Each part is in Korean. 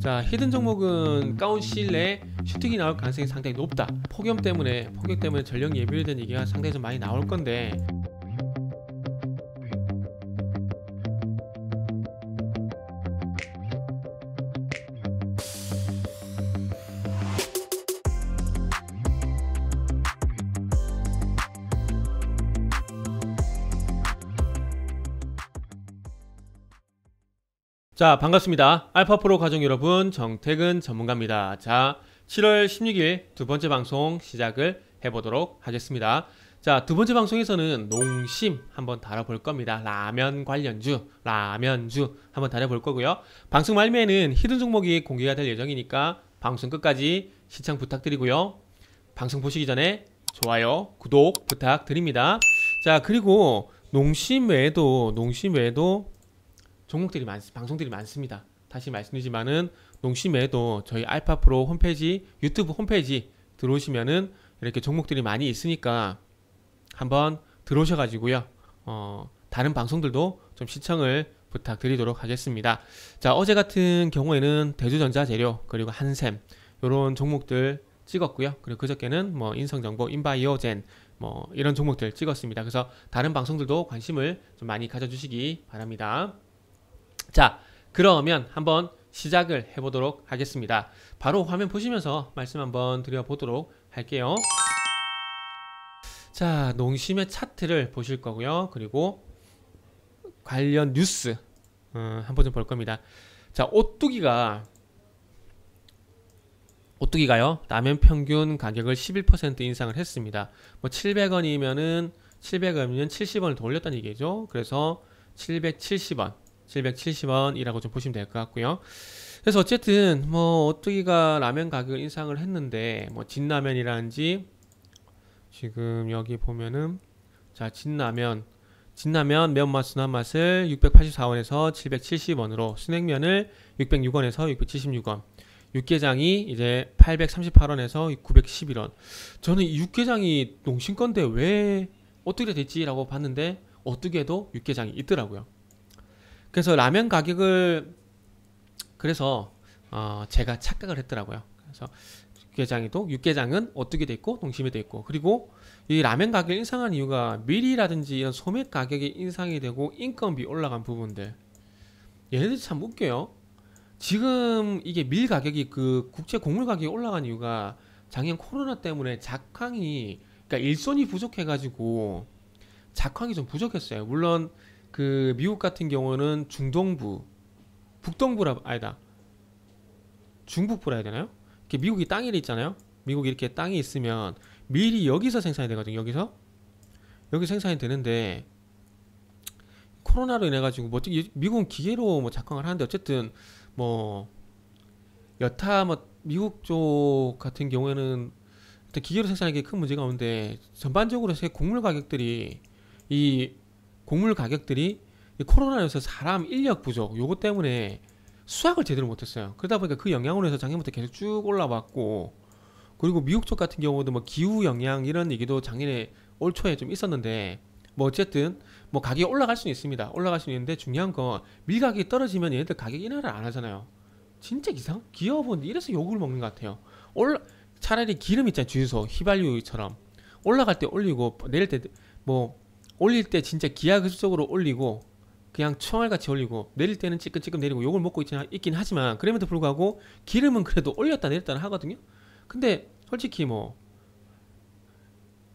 자, 히든 종목은 가운 시일 내에 슈팅이 나올 가능성이 상당히 높다. 폭염 때문에 전력 예비된 얘기가 상당히 좀 많이 나올 건데, 자, 반갑습니다. 알파프로 가족 여러분, 정태근 전문가입니다. 자, 7월 16일 두 번째 방송 시작을 해보도록 하겠습니다. 자, 두 번째 방송에서는 농심 한번 다뤄볼 겁니다. 라면 관련주, 라면주 한번 다뤄볼 거고요. 방송 말미에는 히든 종목이 공개가 될 예정이니까 방송 끝까지 시청 부탁드리고요. 방송 보시기 전에 좋아요, 구독 부탁드립니다. 자, 그리고 농심 외에도 종목들이 방송들이 많습니다. 다시 말씀드리지만은 농심 외에도 저희 알파프로 홈페이지, 유튜브 홈페이지 들어오시면은 이렇게 종목들이 많이 있으니까 한번 들어오셔가지고요. 다른 방송들도 좀 시청을 부탁드리도록 하겠습니다. 자, 어제 같은 경우에는 대주전자재료 그리고 한샘 이런 종목들 찍었고요. 그리고 그저께는 뭐 인성정보, 인바이오젠 뭐 이런 종목들 찍었습니다. 그래서 다른 방송들도 관심을 좀 많이 가져주시기 바랍니다. 자, 그러면 한번 시작을 해보도록 하겠습니다. 바로 화면 보시면서 말씀 한번 드려보도록 할게요. 자, 농심의 차트를 보실 거고요. 그리고 관련 뉴스 한번 좀 볼 겁니다. 자, 오뚜기가요. 라면 평균 가격을 11% 인상을 했습니다. 뭐 700원이면 70원을 더 올렸다는 얘기죠. 그래서 770원이라고 좀 보시면 될 것 같고요. 그래서 어쨌든 뭐 오뚜기가 라면 가격을 인상을 했는데 뭐 진라면이라든지 지금 여기 보면은 자, 진라면 매운맛 순한맛을 684원에서 770원으로, 순냉면을 606원에서 676원, 육개장이 이제 838원에서 911원. 저는 이 육개장이 농심 건데 왜 오뚜기가 됐지라고 봤는데 오뚜기에도 육개장이 있더라고요. 그래서 라면 가격을 제가 착각을 했더라고요. 그래서 육개장은 오뚜기도 있고 농심에도 있고, 그리고 이 라면 가격을 인상한 이유가 밀이라든지 이런 소매 가격이 인상이 되고 인건비 올라간 부분들, 얘네들이 참 웃겨요. 지금 이게 밀 가격이 그 국제 곡물 가격이 올라간 이유가 작년 코로나 때문에 그러니까 일손이 부족해가지고 작황이 좀 부족했어요. 물론 그 미국 같은 경우는 중북부라 해야 되나요? 이렇게 미국이 땅이 있잖아요. 미국이 이렇게 땅이 있으면 밀이 여기서 생산이 되거든요. 여기 생산이 되는데 코로나로 인해 가지고 뭐 미국은 기계로 뭐 작황을 하는데, 어쨌든 뭐 여타 뭐 미국 쪽 같은 경우에는 일단 기계로 생산하는 게 큰 문제가 없는데, 전반적으로 곡물 가격들이 이 코로나로 해서 사람 인력 부족 요거 때문에 수확을 제대로 못했어요. 그러다 보니까 그 영향으로 해서 작년부터 계속 쭉 올라왔고, 그리고 미국 쪽 같은 경우도 뭐 기후 영향 이런 얘기도 작년에 올 초에 좀 있었는데, 뭐 어쨌든 뭐 가격이 올라갈 수는 있습니다. 올라갈 수는 있는데 중요한 건 밀 가격이 떨어지면 얘네들 가격 인하를 안 하잖아요. 진짜 기업은 이래서 욕을 먹는 것 같아요. 차라리 기름 있잖아요. 주유소 휘발유처럼 올라갈 때 올리고, 내릴 때 뭐 올릴 때 진짜 기하급수적으로 올리고 그냥 총알같이 올리고, 내릴 때는 찌끔찌끔 내리고 욕을 먹고 있긴 하지만, 그럼에도 불구하고 기름은 그래도 올렸다 내렸다 하거든요. 근데 솔직히 뭐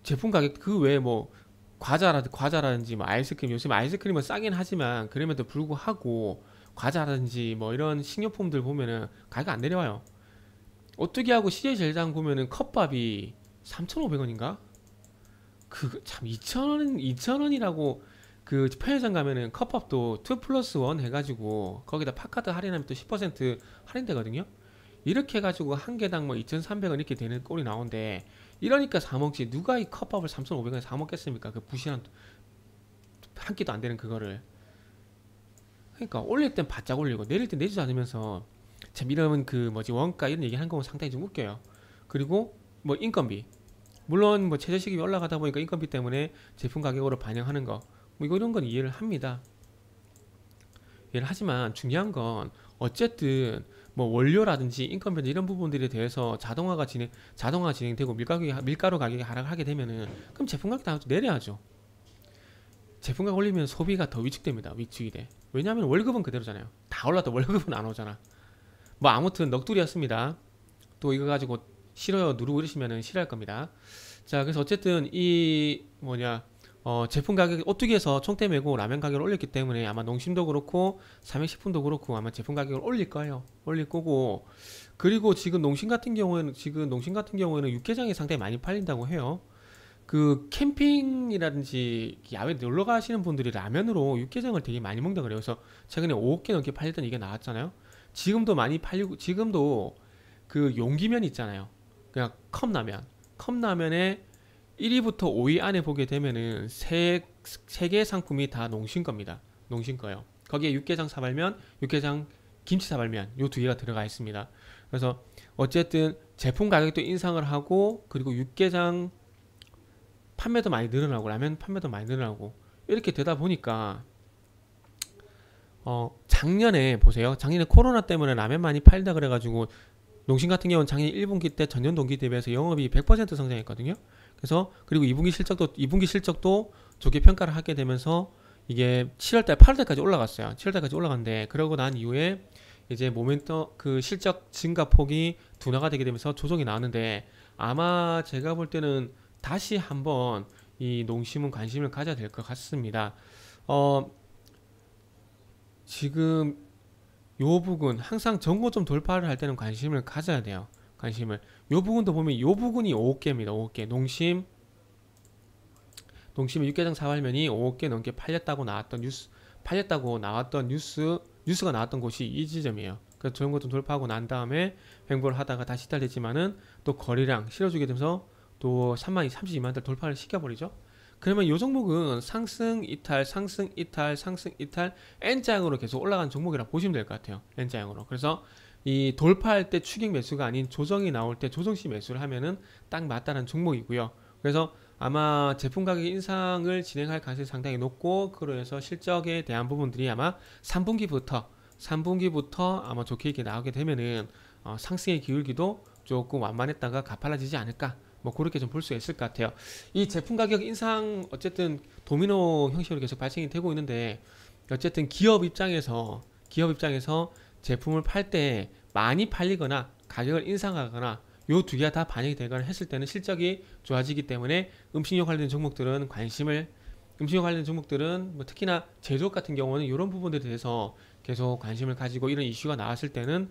제품 가격 그 외에 뭐 과자라든지 뭐 아이스크림, 요즘 아이스크림은 싸긴 하지만 그럼에도 불구하고 과자라든지 뭐 이런 식료품들 보면은 가격 안 내려와요. 오뚜기하고 CJ 제일장 보면은 컵밥이 3,500원인가? 그 참 2,000원이라고. 그 편의점 가면은 컵밥도 2+1 해가지고 거기다 팝카드 할인하면 또 10% 할인되거든요. 이렇게 해가지고 한 개당 뭐 2,300원 이렇게 되는 꼴이 나오는데, 이러니까 사먹지. 누가 이 컵밥을 3,500원에 사먹겠습니까? 그 부실한 한 끼도 안 되는 그거를. 그러니까 올릴 땐 바짝 올리고 내릴 땐 내지도 않으면서 참 이런 그 원가 이런 얘기 하는 거 상당히 좀 웃겨요. 그리고 뭐 인건비, 물론 뭐 최저시급이 올라가다 보니까 인건비 때문에 제품 가격으로 반영하는 거, 뭐 이런 건 이해를 합니다. 이해를 하지만 중요한 건 어쨌든 뭐 원료라든지 인건 변제 이런 부분들에 대해서 자동화 진행되고 밀가루 가격이 하락하게 되면은 그럼 제품 가격 다 내려야죠. 제품 가격 올리면 소비가 더 위축됩니다. 위축이 돼. 왜냐하면 월급은 그대로잖아요. 다 올라도 월급은 안 오잖아. 뭐 아무튼 넋두리였습니다. 또 이거 가지고 싫어요 누르고 이러시면은 싫어할 겁니다. 자, 그래서 어쨌든 이 제품 가격 오뚜기에서 총대 메고 라면 가격을 올렸기 때문에 아마 농심도 그렇고 삼양식품도 그렇고 아마 제품 가격을 올릴 거예요. 올릴 거고, 그리고 지금 농심 같은 경우에는 육개장이 상당히 많이 팔린다고 해요. 그 캠핑이라든지 야외 놀러 가시는 분들이 라면으로 육개장을 되게 많이 먹는다 그래요. 그래서 최근에 5개 넘게 팔렸던 이게 나왔잖아요. 지금도 많이 팔리고, 지금도 그 용기면 있잖아요. 그냥 컵라면에 1위부터 5위 안에 보게 되면은 세 개의 상품이 다 농심 겁니다. 농심 거예요. 거기에 육개장 사발면, 육개장 김치 사발면 요 두 개가 들어가 있습니다. 그래서 어쨌든 제품 가격도 인상을 하고, 그리고 육개장 판매도 많이 늘어나고 라면 판매도 많이 늘어나고 이렇게 되다 보니까 작년에 보세요. 작년에 코로나 때문에 라면 많이 팔다 그래가지고 농심 같은 경우는 작년 1분기 때 전년 동기 대비해서 영업이 100% 성장했거든요. 그래서 그리고 2분기 실적도 좋게 평가를 하게 되면서 이게 7월달, 8월달까지 올라갔어요. 7월달까지 올라갔는데, 그러고 난 이후에 이제 모멘텀 그 실적 증가 폭이 둔화가 되게 되면서 조정이 나왔는데, 아마 제가 볼 때는 다시 한번 이 농심은 관심을 가져야 될 것 같습니다. 지금 요 부분 항상 정고점 돌파를 할 때는 관심을 가져야 돼요. 요 부분도 보면 요 부분이 5억개입니다. 5억개. 농심의 육개장 사발면이 5억개 넘게 팔렸다고 나왔던 뉴스가 나왔던 곳이 이 지점이에요. 그래서 정고점 돌파하고 난 다음에 횡보를 하다가 다시 이탈됐지만은 또 거래량 실어주게 되면서 또 32만 달 돌파를 시켜버리죠. 그러면 이 종목은 상승 이탈 N자형으로 계속 올라가는 종목이라 보시면 될 것 같아요. N자형으로. 그래서 이 돌파할 때 추격 매수가 아닌 조정이 나올 때 조정시 매수를 하면은 딱 맞다는 종목이고요. 그래서 아마 제품 가격 인상을 진행할 가능성이 상당히 높고, 그러해서 실적에 대한 부분들이 아마 3분기부터 아마 좋게 이렇게 나오게 되면은 상승의 기울기도 조금 완만했다가 가팔라지지 않을까, 뭐 그렇게 좀 볼 수 있을 것 같아요. 이 제품 가격 인상 어쨌든 도미노 형식으로 계속 발생이 되고 있는데, 어쨌든 기업 입장에서 제품을 팔 때 많이 팔리거나 가격을 인상하거나 요 두 개가 다 반영이 되거나 했을 때는 실적이 좋아지기 때문에 음식료 관련된 종목들은 뭐 특히나 제조업 같은 경우는 이런 부분들에 대해서 계속 관심을 가지고, 이런 이슈가 나왔을 때는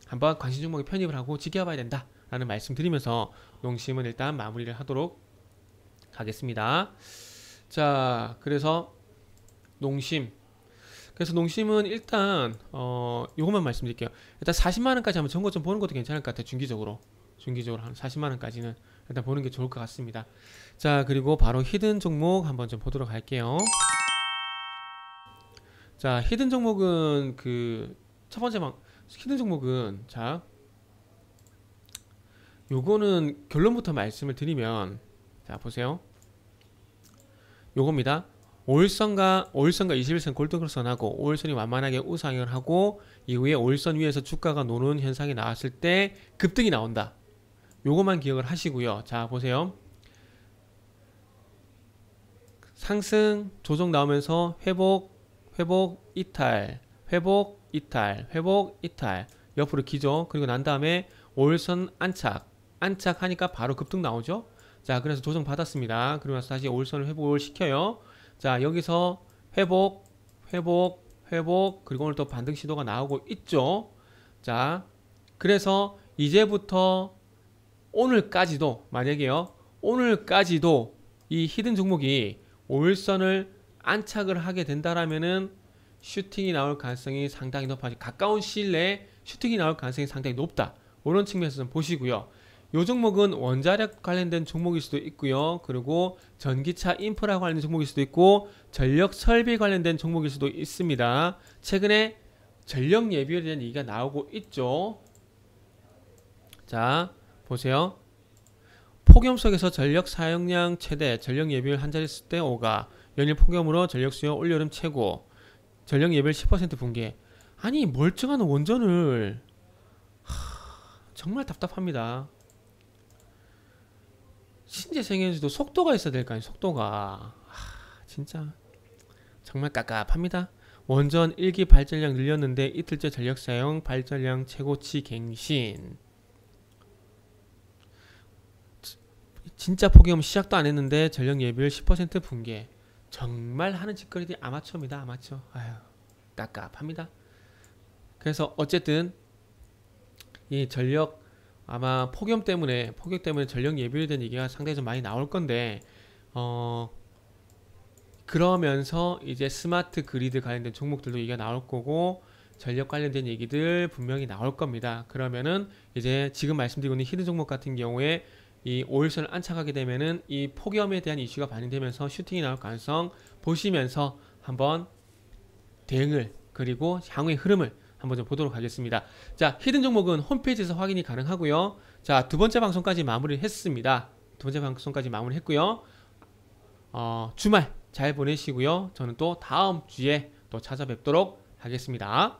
한번 관심 종목에 편입을 하고 지켜봐야 된다 라는 말씀 드리면서 농심은 일단 마무리를 하도록 하겠습니다. 자, 그래서 농심은 일단 요것만 말씀드릴게요. 일단 40만원까지 한번 정거 좀 보는 것도 괜찮을 것 같아요. 중기적으로 한 40만원까지는 일단 보는 게 좋을 것 같습니다. 자, 그리고 바로 히든 종목 한번 좀 보도록 할게요. 자, 히든 종목은 히든 종목은 자, 요거는 결론부터 말씀을 드리면, 자 보세요. 요겁니다. 5일선과 21선 골든크로스선하고 5일선이 완만하게 우상향을 하고 이후에 5일선 위에서 주가가 노는 현상이 나왔을 때 급등이 나온다. 요것만 기억을 하시고요. 자 보세요. 상승 조정 나오면서 회복 이탈 옆으로 기죠. 그리고 난 다음에 5일선 안착하니까 바로 급등 나오죠. 자, 그래서 조정 받았습니다. 그러고 나서 다시 5일선을 회복을 시켜요. 자, 여기서 회복 그리고 오늘 또 반등 시도가 나오고 있죠. 자, 그래서 이제부터 오늘까지도 이 히든 종목이 5일선을 안착을 하게 된다라면은 슈팅이 나올 가능성이 상당히 높아지, 가까운 시일 내에 슈팅이 나올 가능성이 상당히 높다. 이런 측면에서 좀 보시고요. 이 종목은 원자력 관련된 종목일 수도 있고요. 그리고 전기차 인프라 관련된 종목일 수도 있고, 전력 설비 관련된 종목일 수도 있습니다. 최근에 전력 예비율에 대한 얘기가 나오고 있죠. 자, 보세요. 폭염 속에서 전력 사용량 최대, 전력 예비율 한 자릿수 때 5가, 연일 폭염으로 전력 수요 올여름 최고, 전력 예비율 10% 붕괴. 아니 멀쩡한 원전을 정말 답답합니다. 신재생에너지도 속도가 있어야 될 거 아니에요. 속도가 진짜 정말 깝깝합니다. 원전 1기 발전량 늘렸는데 이틀째 전력 사용 발전량 최고치 갱신. 진짜 폭염 시작도 안 했는데 전력 예비율 10% 붕괴. 정말 하는 짓거리들이 아마추어입니다. 아마추어. 아휴 깝깝합니다. 그래서 어쨌든 이 전력 아마 폭염 때문에 전력 예비율에 대한 얘기가 상당히 좀 많이 나올 건데 그러면서 이제 스마트 그리드 관련된 종목들도 얘기가 나올 거고 전력 관련된 얘기들 분명히 나올 겁니다. 그러면은 이제 지금 말씀드리고 있는 히든 종목 같은 경우에 이 5일선을 안착하게 되면은 이 폭염에 대한 이슈가 반영되면서 슈팅이 나올 가능성 보시면서 한번 대응을 그리고 향후의 흐름을 한번 좀 보도록 하겠습니다. 자, 히든 종목은 홈페이지에서 확인이 가능하고요. 자, 두 번째 방송까지 마무리했습니다. 두 번째 방송까지 마무리했고요. 주말 잘 보내시고요. 저는 또 다음 주에 또 찾아뵙도록 하겠습니다.